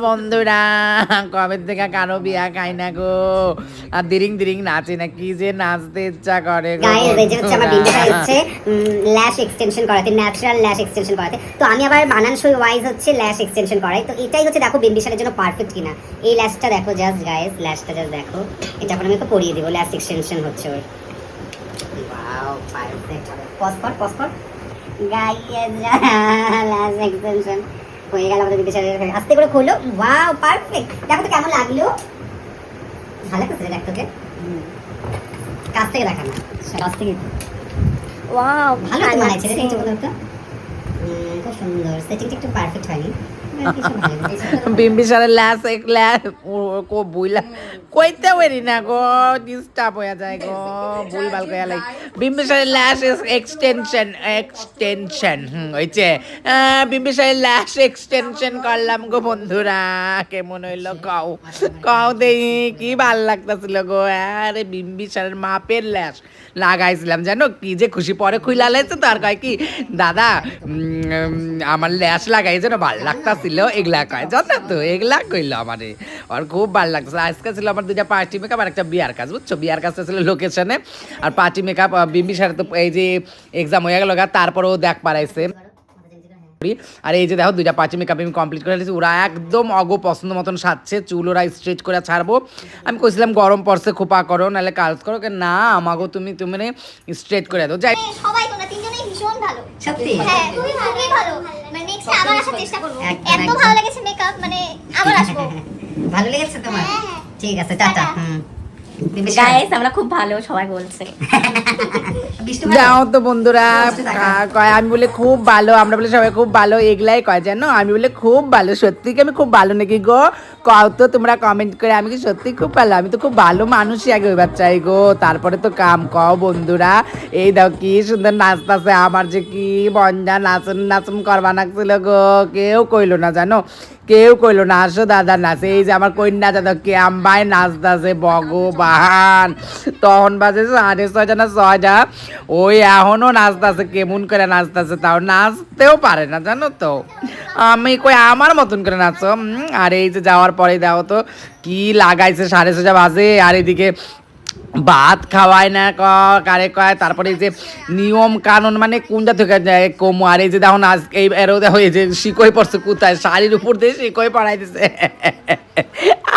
বন্ধুরা কবে থেকে কারো বিয়া খাই না গো, আর দিরিং দিরিং নাচে না, কি যে নাচতে ইচ্ছা করে গো। গাইস এই যে হচ্ছে আমার বিন্দিটা হচ্ছে ল্যাশ এক্সটেনশন করাতে, ন্যাচারাল ল্যাশ এক্সটেনশন করাতে। তো আমি আবার মানানসই ওয়াইজ হচ্ছে ল্যাশ এক্সটেনশন করাই। তো এটাই হচ্ছে দেখো বিন্দিশালের জন্য পারফেক্ট কিনা। এই ল্যাশটা দেখো জাস্ট গাইস, ল্যাশটা জাস্ট দেখো। এটা এখন আমি তো করিয়ে দিব, ল্যাশ এক্সটেনশন হচ্ছে ওর। ওয়াও পারফেক্ট হবে। পজ কর গাইস, ল্যাশ এক্সটেনশন হয়ে গেল আমাদের বিন্দিশালের। আস্তে করে খোলো। Wow perfect. দেখো তো কেমন লাগলো, ভালো লাগছে দেখো তোকে। কাছ থেকে দেখা না, কাছ থেকে। ওয়াও ভালো তো মানাইছে রে এই চোখটা। খুব সুন্দর, সেটিংটা একটু পারফেক্ট হয়নি। বিম্বিসারের ল্যাস এক ল্যাস কো বুইলা কইতে পারি না গো, ডিস্টার্ব হয়ে যায় গো, ভুলভাল কইয়া লাই। বিম্বিসারের ল্যাস এক্সটেনশন হইছে। বিম্বিসারের ল্যাস এক্সটেনশন করলাম গো বন্ধুরা, কেমন হইলো কও কও দেই, কি ভাল লাগতাছিল গো। আরে বিম্বিসারের মাপের ল্যাস লাগাইছিলাম, জানো কি যে খুশি। পরে খুইলা লাইছে তো আর কয় কি, দাদা আমার ল্যাস লাগাই যেন ভাল লাগতাছিল, এগুলা কয় জানো তো, এগুলা কইলো আমারে। আর খুব ভাল লাগতেছিল। আজকে ছিল আমার দুইটা পার্টি মেকআপ আর একটা বিয়ার কাজ, বুঝছো। বিয়ার কাজটা ছিল লোকেশনে, আর পার্টি মেকআপ বিম্বিসার তো এই যে এক্সাম হয়ে গেল, তারপরেও দেখ পারাইছে। আর এই যে দেখো দুইটা পার্টি মেকআপ আমি কমপ্লিট করে দিয়েছি। ওরা একদম অগো পছন্দ মতন সাজছে, চুল ওরা স্ট্রেট করে ছাড়বো। আমি কইছিলাম গরম পড়ছে খোপা করো নাহলে কাজ করো, না আমাগো তুমি স্ট্রেট করে দাও। যাই সবাই তোমরা তিনজনেই ভীষণ ভালো, সত্যি হ্যাঁ খুবই ভালো। মানে নেক্সট আবার আসার চেষ্টা করব। এত ভালো লেগেছে মেকআপ, মানে আবার আসবো। ভালো লেগেছে তোমার? ঠিক আছে, টাটা। গাইস আমরা খুব ভালো, সবাই বলছে। যাও তো বন্ধুরা, কয় আমি বলে খুব ভালো, আমরা বলে সবাই খুব ভালো, এগুলাই কয় জানো। আমি বলে খুব ভালো, সত্যি কি আমি খুব ভালো নাকি গো? কও তো তোমরা কমেন্ট করে, আমি কি সত্যি খুব ভালো? আমি তো খুব ভালো মানুষই আগে ওই বাচ্চাই গো, তারপরে তো কাম। কও বন্ধুরা, এই দাও কি সুন্দর নাচতাছে, আমার যে কি বন্ধা নাচন করবা নাচছিল গো, কেউ কইলো না জানো, কেউ কইলো না। আসো দাদা নাচে, এই যে আমার কন্যা দাদা কে আম্বাই নাচতাছে, ভগবান। তখন বাজে 6:30 না 6টা, ওই এখনো নাচতাছে, কেমন করে নাচতাছে, তাও নাচতেও পারে না জানো তো। আমি কই আমার মতন করে নাচো। আর এই যে যাওয়ার পরে দাও তো কি লাগাইছে, 6:30 বাজে, আর এদিকে ভাত খাওয়ায় না কারে কয়। তারপরে এই যে নিয়ম কানুন মানে কোনটা থেকে কমু। আর এই যে দেখো আজ এই এরও দেখো এই যে শিকই পড়ছে কোথায়, শাড়ির উপর দিয়ে শিকই পড়াই দিছে।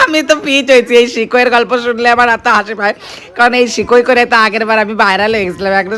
আমি তো পিচ হয়েছি এই শিকইয়ের গল্প শুনলে, আমার এত হাসি পায়, কারণ এই শিকই করে তো আগের বার আমি ভাইরাল হয়ে গেছিলাম একটা।